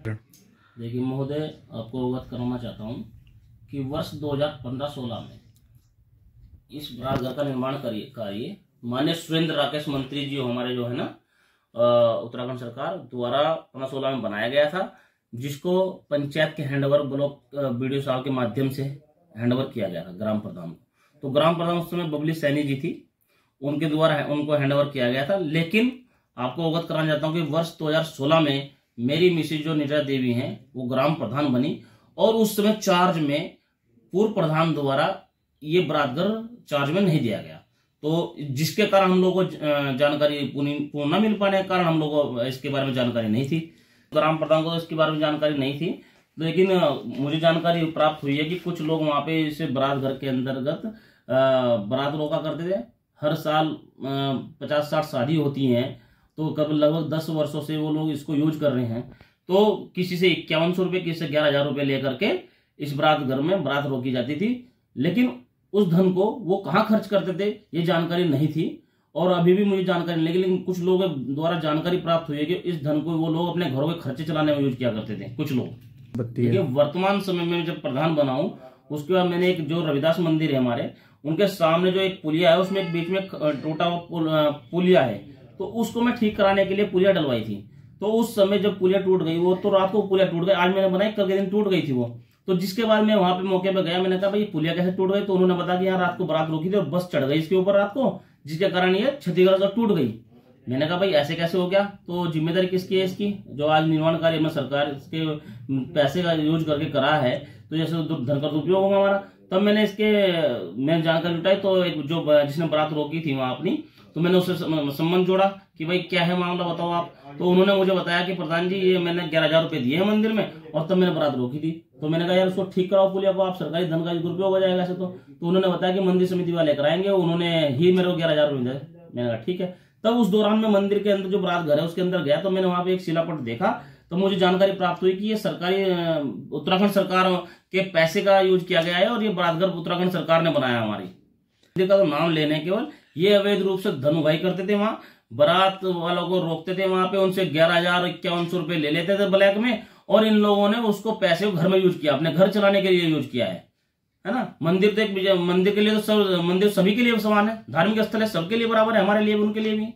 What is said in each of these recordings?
देखिए महोदय, आपको अवगत कराना चाहता हूँ कि वर्ष 2015-16 में इस बारात घर का निर्माण कार्य माननीय सुरेंद्र राकेश मंत्री जी हमारे जो है ना उत्तराखंड सरकार द्वारा 15-16 में बनाया गया था, जिसको पंचायत के हैंडओवर ब्लॉक बीडीओ साहब के माध्यम से हैंडओवर किया गया था ग्राम प्रधान को। तो ग्राम प्रधान उस समय बबली सैनी जी थी, उनके द्वारा उनको हैंडओवर किया गया था। लेकिन आपको अवगत कराना चाहता हूँ कि वर्ष 2016 में मेरी मिसेज जो नित्या देवी हैं वो ग्राम प्रधान बनी और उस समय चार्ज में पूर्व प्रधान द्वारा ये बारात घर चार्ज में नहीं दिया गया, तो जिसके कारण हम लोगों को जानकारी पूर्ण न मिल पाने के कारण हम लोगों को इसके बारे में जानकारी नहीं थी। ग्राम प्रधान को इसके बारे में जानकारी नहीं थी, लेकिन मुझे जानकारी प्राप्त हुई है कि कुछ लोग वहां पे इस बारात घर के अंतर्गत बारात रोका करते थे। हर साल 50-60 शादी होती हैं, तो कब लगभग 10 वर्षों से वो लोग इसको यूज कर रहे हैं। तो किसी से 5100 रुपये, किसी से 11,000 रुपये लेकर के इस बारात घर में बारात रोकी जाती थी, लेकिन उस धन को वो कहाँ खर्च करते थे ये जानकारी नहीं थी और अभी भी मुझे जानकारी नहीं। लेकिन कुछ लोगों द्वारा जानकारी प्राप्त हुई है कि इस धन को वो लोग अपने घरों के खर्चे चलाने में यूज किया करते थे कुछ लोग। देखिए वर्तमान समय में जब प्रधान बना हूं उसके बाद मैंने एक जो रविदास मंदिर है हमारे, उनके सामने जो एक पुलिया है उसमें एक बीच में टूटा हुआ पुलिया है, तो उसको मैं ठीक कराने के लिए पुलिया डलवाई थी। तो उस समय जब पुलिया टूट गई, वो तो रात को पुलिया टूट गई, आज मैंने बनाई, कल के दिन टूट गई थी वो। तो जिसके बाद मैं वहां पे मौके पे गया, मैंने कहा भाई पुलिया कैसे टूट गई, तो उन्होंने बताया कि यहाँ रात को बारात रोकी थी और बस चढ़ गई इसके ऊपर रात को, जिसके कारण ये क्षतिग्रस्त टूट गई। मैंने कहा भाई ऐसे कैसे हो गया, तो जिम्मेदारी किसकी है इसकी, जो आज निर्माण कार्य में सरकार इसके पैसे का यूज करके करा है, तो जैसे धन का दुरुपयोग होगा हमारा। तब मैंने जानकारी जुटाई, तो एक जो जिसने बारात रोकी थी वहां अपनी, तो मैंने उससे संबंध जोड़ा कि भाई क्या है मामला बताओ आप। तो उन्होंने मुझे बताया कि प्रधान जी ये मैंने 11,000 रुपये दिए हैं मंदिर में और तब मैंने बारात रोकी थी। तो मैंने कहा यार उसको ठीक कराओ पुलिया को, आप सरकारी धन का दुरुपयोग हो जाएगा ऐसे। तो उन्होंने बताया कि मंदिर समिति वाले कराएंगे, उन्होंने ही मेरे को 11,000 रुपये दिए। मैंने कहा ठीक है। तब उस दौरान में मंदिर के अंदर जो बारात घर है उसके अंदर गया, तो मैंने वहां पे एक शिलापट देखा, तो मुझे जानकारी प्राप्त हुई कि ये सरकारी उत्तराखंड सरकार के पैसे का यूज किया गया है और ये बारात घर उत्तराखंड सरकार ने बनाया हमारी। मंदिर का तो नाम लेने केवल ये अवैध रूप से धन उगाही करते थे, वहां बारात वालों को रोकते थे, वहां पे उनसे 11,051 रुपये ले लेते थे ब्लैक में, और इन लोगों ने उसको पैसे को घर में यूज किया, अपने घर चलाने के लिए यूज किया है ना। मंदिर तो एक मंदिर के लिए तो सब मंदिर सभी के लिए समान है, धार्मिक स्थल है, सबके लिए बराबर है, हमारे लिए उनके लिए भी।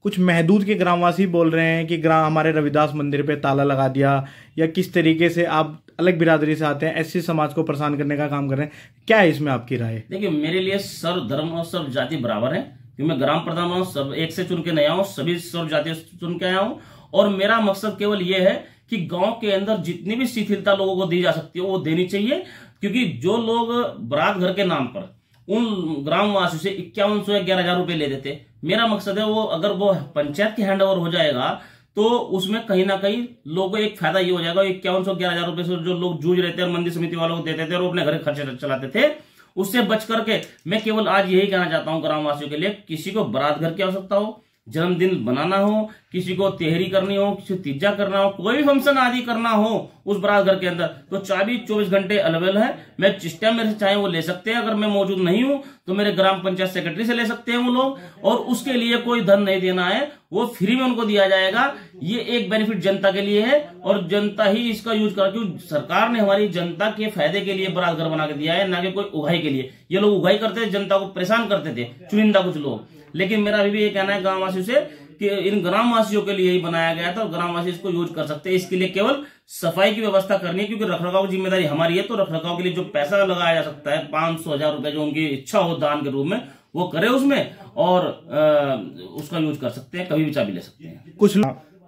कुछ महदूद के ग्रामवासी बोल रहे हैं कि हमारे रविदास मंदिर पे ताला लगा दिया, या किस तरीके से आप अलग बिरादरी से आते हैं एससी समाज को परेशान करने का काम कर रहे हैं, क्या है इसमें आपकी राय? देखिए मेरे लिए सर्व धर्म और सर्व जाति बराबर है, क्योंकि मैं ग्राम प्रधान हूँ, सब एक से चुन के नहीं आया हूँ, सभी सर्व जाति चुन के आया हूँ। और मेरा मकसद केवल ये है कि गांव के अंदर जितनी भी शिथिलता लोगों को दी जा सकती है वो देनी चाहिए, क्योंकि जो लोग बारात घर के नाम पर उन ग्रामवासियों से 5100 या 11,000 रुपये ले देते, मेरा मकसद है वो अगर वो पंचायत के हैंड ओवर हो जाएगा तो उसमें कहीं ना कहीं लोगों को एक फायदा ये हो जाएगा, 5100-11,000 रुपये से जो लोग जूझ रहे थे और मंदिर समिति वालों को देते थे और अपने घर खर्चे चलाते थे, उससे बच करके मैं केवल आज यही कहना चाहता हूं ग्रामवासियों के लिए, किसी को बारात घर की आवश्यकता हो, जन्मदिन बनाना हो, किसी को तेहरी करनी हो, किसी को तीजा करना हो, कोई भी फंक्शन आदि करना हो उस बारात घर के अंदर, तो चाबी 24 घंटे अवेलेबल है। मैं जिस टाइम मेरे से चाहे वो ले सकते हैं, अगर मैं मौजूद नहीं हूं तो मेरे ग्राम पंचायत सेक्रेटरी से ले सकते हैं वो लोग, और उसके लिए कोई धन नहीं देना है, वो फ्री में उनको दिया जाएगा। ये एक बेनिफिट जनता के लिए है और जनता ही इसका यूज कर, क्योंकि सरकार ने हमारी जनता के फायदे के लिए बारात घर बना के दिया है, ना कि कोई उगाही के लिए। ये लोग उगाही करते थे, जनता को परेशान करते थे चुनिंदा कुछ लोग, लेकिन मेरा अभी भी ये कहना है ग्रामवासियों से कि इन ग्रामवासियों के लिए ही बनाया गया था और ग्रामवासी इसको यूज कर सकते हैं। इसके लिए केवल सफाई की व्यवस्था करनी है, क्योंकि रखरखाव की जिम्मेदारी हमारी है। तो रखरखाव के लिए जो पैसा लगाया जा सकता है 500-1000 रुपए, जो उनकी इच्छा हो दान के रूप में, वो करे उसमें, और उसका यूज कर सकते हैं, कभी भी चाबी ले सकते हैं। कुछ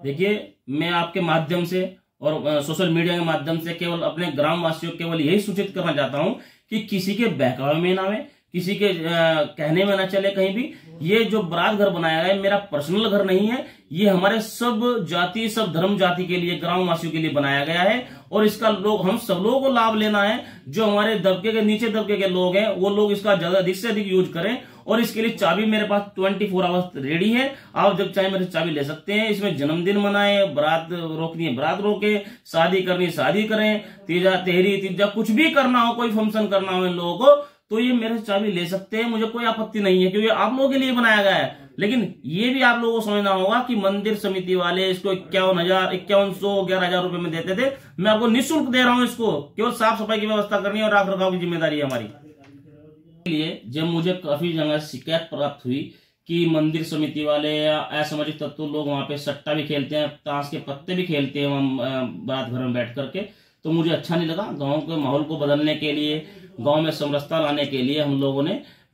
देखिए मैं आपके माध्यम से और सोशल मीडिया के माध्यम से केवल अपने ग्रामवासियों केवल यही सूचित करना चाहता हूं कि किसी के बहकावे में ना आवे, किसी के कहने में ना चले कहीं भी। ये जो बारात घर बनाया है मेरा पर्सनल घर नहीं है, ये हमारे सब जाति, सब धर्म जाति के लिए, ग्रामवासियों के लिए बनाया गया है, और इसका हम सब लोगों को लाभ लेना है। जो हमारे दबके के नीचे दबके के लोग हैं वो लोग इसका ज्यादा अधिक से अधिक यूज करें, और इसके लिए चाबी मेरे पास 24 आवर्स रेडी है। आप जब चाहे मेरे चाबी ले सकते हैं। इसमें जन्मदिन मनाए, बारात रोकनी है बारात रोके, शादी करनी है शादी करें, तीजा तेहरी तीजा कुछ भी करना हो, कोई फंक्शन करना हो इन लोगों को, तो ये मेरे से चाबी ले सकते हैं, मुझे कोई आपत्ति नहीं है, क्योंकि आप लोगों के लिए बनाया गया है। लेकिन ये भी आप लोगों को समझना होगा कि मंदिर समिति वाले इसको 51,000 रुपए में देते थे। मैं आपको निःशुल्क दे रहा हूं इसको, केवल साफ सफाई की व्यवस्था करनी है और रख रखाव की जिम्मेदारी है हमारी। इसलिए जब मुझे काफी जगह शिकायत प्राप्त हुई कि मंदिर समिति वाले या असामाजिक तत्व लोग वहां पे सट्टा भी खेलते हैं, ताश के पत्ते भी खेलते हैं वहां बारात घर में बैठ करके, तो मुझे अच्छा नहीं लगा। गांव के माहौल को बदलने के लिए, गांव में समरसता लाने के लिए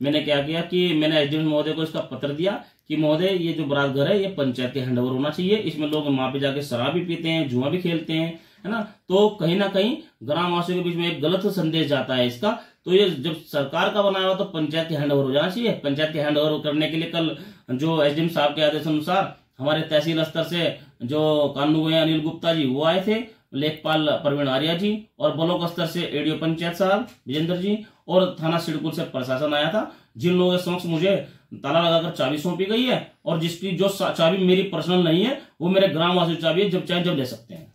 मैंने क्या किया कि मैंने एसडीएम महोदय को इसका पत्र दिया कि महोदय ये जो बारात घर है ये पंचायत के हैंडओवर होना चाहिए। इसमें लोग वहां पे जाके शराब भी पीते हैं, जुआ भी खेलते हैं, है ना। तो कहीं ना कहीं ग्रामवासियों के बीच में एक गलत संदेश जाता है इसका। तो ये जब सरकार का बनाया हुआ तो पंचायत के हैंडओवर हो जाना चाहिए। पंचायत के हैंडओवर करने के लिए कल जो एसडीएम साहब के आदेश अनुसार हमारे तहसील स्तर से जो कानून अनिल गुप्ता जी वो आए थे, लेखपाल प्रवीण आर्या जी, और ब्लॉक स्तर से एडीओ पंचायत साहब विजेंद्र जी, और थाना सिडकुल से प्रशासन आया था, जिन लोगों के समक्ष मुझे ताला लगाकर चाबी सौंपी गई है। और जिसकी जो चाबी मेरी पर्सनल नहीं है वो मेरे ग्रामवासी चाबी है, जब चाहे जब ले सकते हैं।